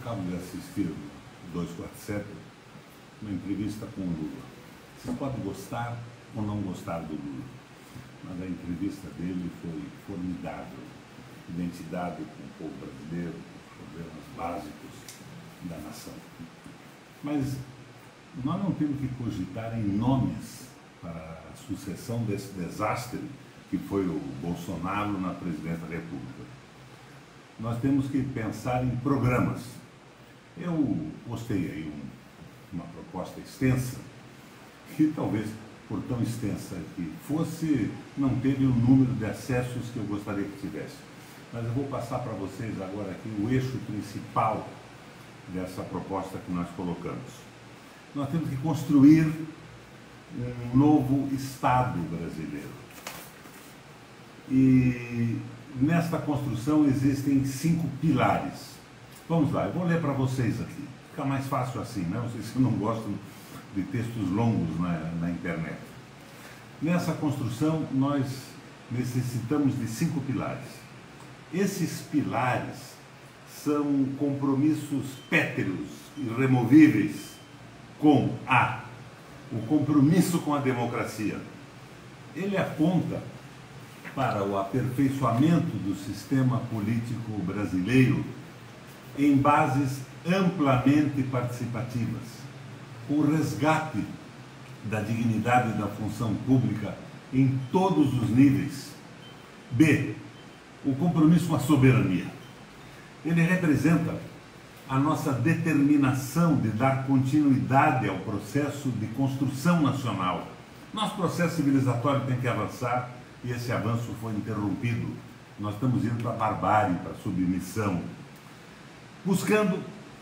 acabo de assistir 247, uma entrevista com o Lula. Vocês podem gostar ou não gostar do Lula, mas a entrevista dele foi formidável. Identidade com o povo brasileiro, problemas básicos da nação. Mas nós não temos que cogitar em nomes para a sucessão desse desastre que foi o Bolsonaro na presidência da República. Nós temos que pensar em programas. Eu postei aí uma proposta extensa, que talvez, por tão extensa que fosse, não teve o número de acessos que eu gostaria que tivesse. Mas eu vou passar para vocês agora aqui o eixo principal dessa proposta que nós colocamos. Nós temos que construir um novo Estado brasileiro. E nesta construção existem 5 pilares. Vamos lá, eu vou ler para vocês aqui. Fica mais fácil assim, né? Vocês que não gostam de textos longos na internet. Nessa construção, nós necessitamos de 5 pilares. Esses pilares são compromissos pétreos, irremovíveis, com o compromisso com a democracia. Ele aponta para o aperfeiçoamento do sistema político brasileiro em bases amplamente participativas, com o resgate da dignidade da função pública em todos os níveis. B, o compromisso com a soberania. Ele representa a nossa determinação de dar continuidade ao processo de construção nacional. Nosso processo civilizatório tem que avançar e esse avanço foi interrompido. Nós estamos indo para a barbárie, para a submissão, buscando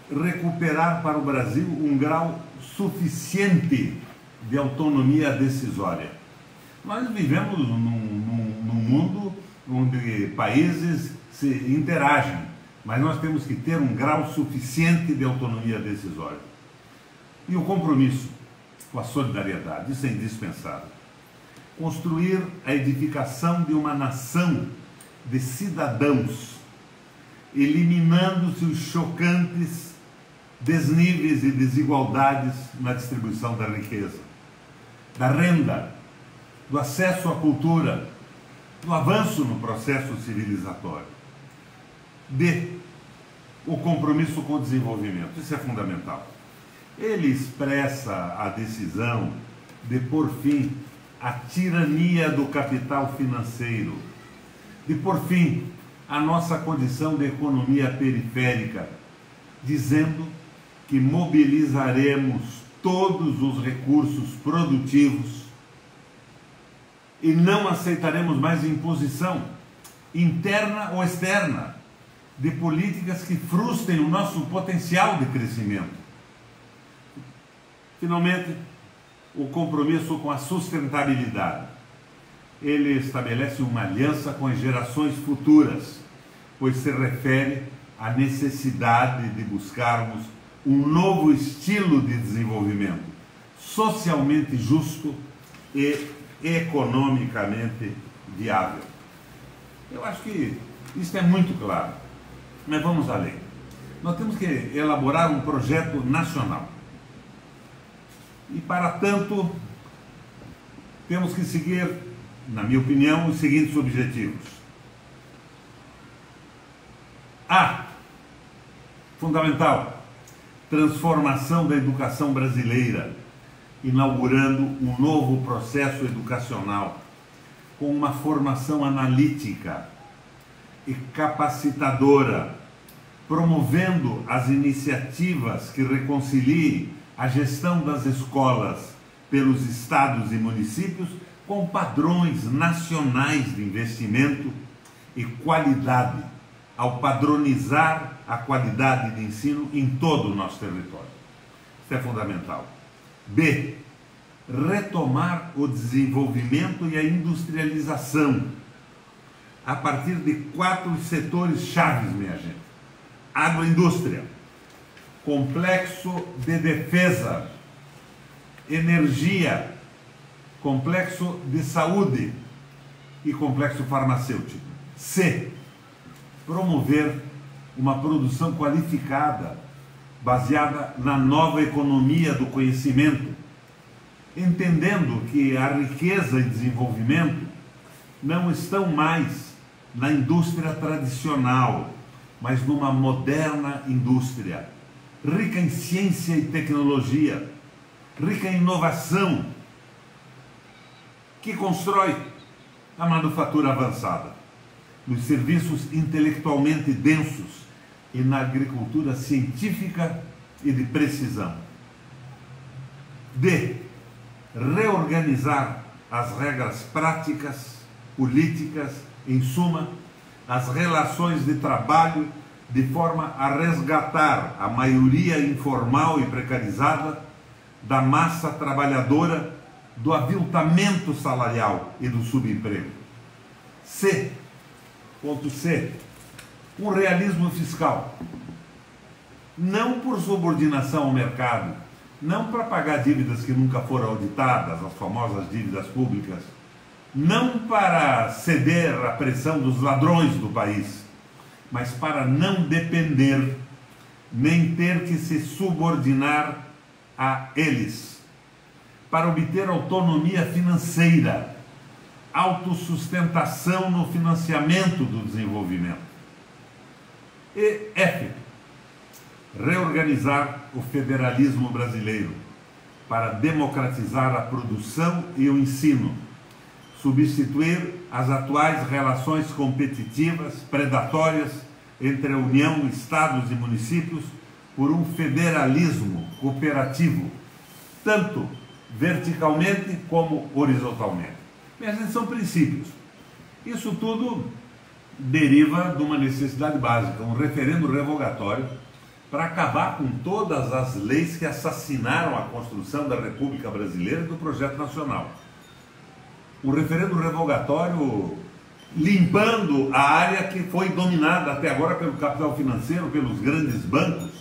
recuperar para o Brasil um grau suficiente de autonomia decisória. Nós vivemos num mundo onde países se interagem, mas nós temos que ter um grau suficiente de autonomia decisória. E o compromisso com a solidariedade, isso é indispensável. Construir a edificação de uma nação de cidadãos, eliminando-se os chocantes desníveis e desigualdades na distribuição da riqueza, da renda, do acesso à cultura, do avanço no processo civilizatório. D, o compromisso com o desenvolvimento. Isso é fundamental. Ele expressa a decisão de pôr fim à tirania do capital financeiro, de pôr fim à nossa condição de economia periférica, dizendo que mobilizaremos todos os recursos produtivos e não aceitaremos mais imposição, interna ou externa, de políticas que frustrem o nosso potencial de crescimento. Finalmente, o compromisso com a sustentabilidade. Ele estabelece uma aliança com as gerações futuras, pois se refere à necessidade de buscarmos um novo estilo de desenvolvimento, socialmente justo e economicamente viável. Eu acho que isso é muito claro, mas vamos além. Nós temos que elaborar um projeto nacional. E para tanto, temos que seguir, na minha opinião, os seguintes objetivos. A, fundamental, transformação da educação brasileira, inaugurando um novo processo educacional, com uma formação analítica e capacitadora, promovendo as iniciativas que reconciliem a gestão das escolas pelos estados e municípios com padrões nacionais de investimento e qualidade, ao padronizar a qualidade de ensino em todo o nosso território. Isso é fundamental. B, retomar o desenvolvimento e a industrialização a partir de 4 setores chaves, minha gente. Agroindústria, complexo de defesa, energia, complexo de saúde e complexo farmacêutico. C, promover uma produção qualificada baseada na nova economia do conhecimento, entendendo que a riqueza e desenvolvimento não estão mais na indústria tradicional, mas numa moderna indústria, rica em ciência e tecnologia, rica em inovação, que constrói a manufatura avançada, nos serviços intelectualmente densos e na agricultura científica e de precisão. D. Reorganizar as regras práticas, políticas, em suma, as relações de trabalho, de forma a resgatar a maioria informal e precarizada da massa trabalhadora, do aviltamento salarial e do subemprego. C. Ponto C. Um realismo fiscal. Não por subordinação ao mercado, não para pagar dívidas que nunca foram auditadas, as famosas dívidas públicas, não para ceder à pressão dos ladrões do país, mas para não depender, nem ter que se subordinar a eles, para obter autonomia financeira, autossustentação no financiamento do desenvolvimento. E F. Reorganizar o federalismo brasileiro para democratizar a produção e o ensino, substituir as atuais relações competitivas, predatórias, entre a União, Estados e municípios, por um federalismo cooperativo, tanto verticalmente como horizontalmente. Esses são princípios. Isso tudo deriva de uma necessidade básica, um referendo revogatório, para acabar com todas as leis que assassinaram a construção da República Brasileira e do projeto nacional. Um referendo revogatório limpando a área que foi dominada até agora pelo capital financeiro, pelos grandes bancos,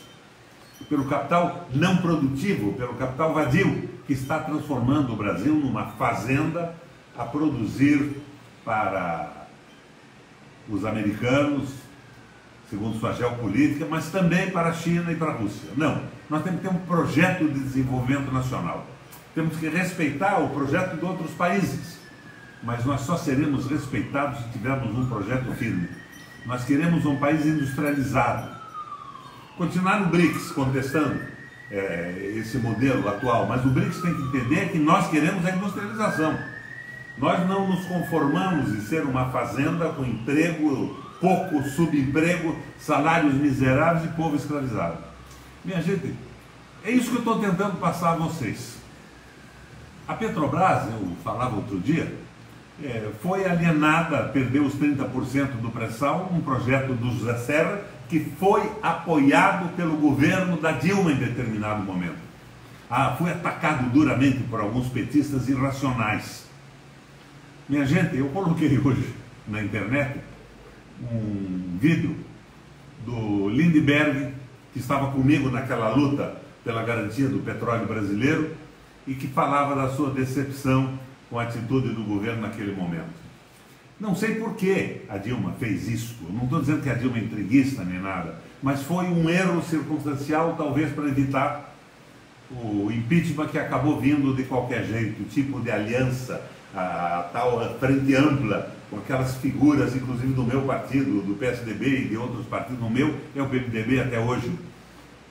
pelo capital não produtivo, pelo capital vadio, que está transformando o Brasil numa fazenda a produzir para os americanos, segundo sua geopolítica, mas também para a China e para a Rússia. Não, nós temos que ter um projeto de desenvolvimento nacional. Temos que respeitar o projeto de outros países, mas nós só seremos respeitados se tivermos um projeto firme. Nós queremos um país industrializado. Continuar no BRICS contestando esse modelo atual, mas o BRICS tem que entender que nós queremos a industrialização. Nós não nos conformamos em ser uma fazenda com emprego, pouco subemprego, salários miseráveis e povo escravizado. Minha gente, é isso que eu estou tentando passar a vocês. A Petrobras, eu falava outro dia, foi alienada, perdeu os 30% do pré-sal, um projeto do José Serra, que foi apoiado pelo governo da Dilma em determinado momento. Foi atacado duramente por alguns petistas irracionais. Minha gente, eu coloquei hoje na internet um vídeo do Lindbergh, que estava comigo naquela luta pela garantia do petróleo brasileiro e que falava da sua decepção com a atitude do governo naquele momento. Não sei por que a Dilma fez isso, eu não estou dizendo que a Dilma é intriguista nem nada, mas foi um erro circunstancial, talvez para evitar o impeachment que acabou vindo de qualquer jeito, o tipo de aliança, a tal frente ampla, com aquelas figuras, inclusive do meu partido, do PSDB e de outros partidos, no meu é o PMDB até hoje.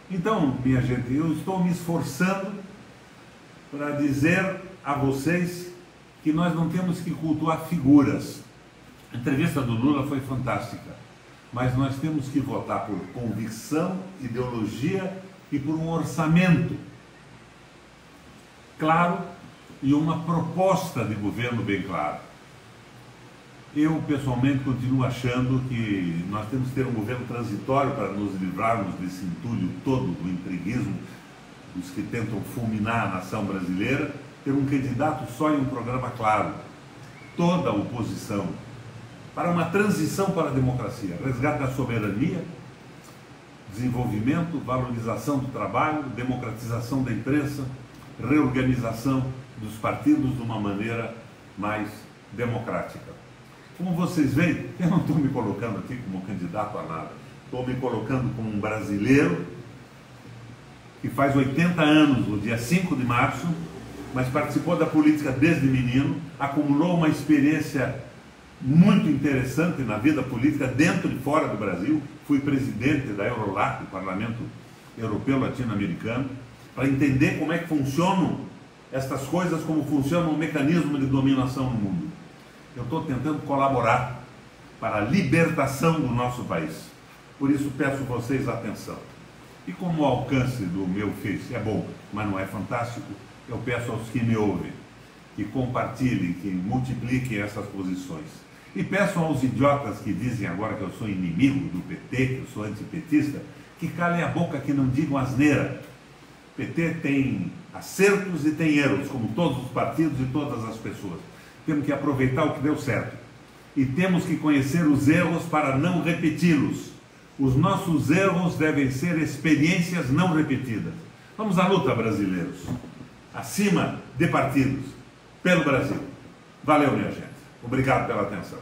Então, minha gente, eu estou me esforçando para dizer a vocês que nós não temos que cultuar figuras. A entrevista do Lula foi fantástica, mas nós temos que votar por convicção, ideologia e por um orçamento claro e uma proposta de governo bem clara. Eu, pessoalmente, continuo achando que nós temos que ter um governo transitório para nos livrarmos desse entulho todo do intriguismo, dos que tentam fulminar a nação brasileira, ter um candidato só e um programa claro, toda a oposição, para uma transição para a democracia, resgate da soberania, desenvolvimento, valorização do trabalho, democratização da imprensa, reorganização dos partidos de uma maneira mais democrática. Como vocês veem, eu não estou me colocando aqui como candidato a nada, estou me colocando como um brasileiro que faz 80 anos, no dia 5 de março, mas participou da política desde menino, acumulou uma experiência muito interessante na vida política dentro e fora do Brasil. Fui presidente da Eurolat, o Parlamento Europeu Latino-Americano, para entender como é que funcionam estas coisas, como funciona o mecanismo de dominação no mundo. Eu estou tentando colaborar para a libertação do nosso país. Por isso peço vocês atenção. E como o alcance do meu Face é bom, mas não é fantástico, eu peço aos que me ouvem que compartilhem, que multipliquem essas posições. E peço aos idiotas que dizem agora que eu sou inimigo do PT, que eu sou antipetista, que calem a boca, que não digam asneira. O PT tem acertos e tem erros, como todos os partidos e todas as pessoas. Temos que aproveitar o que deu certo. E temos que conhecer os erros para não repeti-los. Os nossos erros devem ser experiências não repetidas. Vamos à luta, brasileiros. Acima de partidos, pelo Brasil. Valeu, minha gente. Obrigado pela atenção.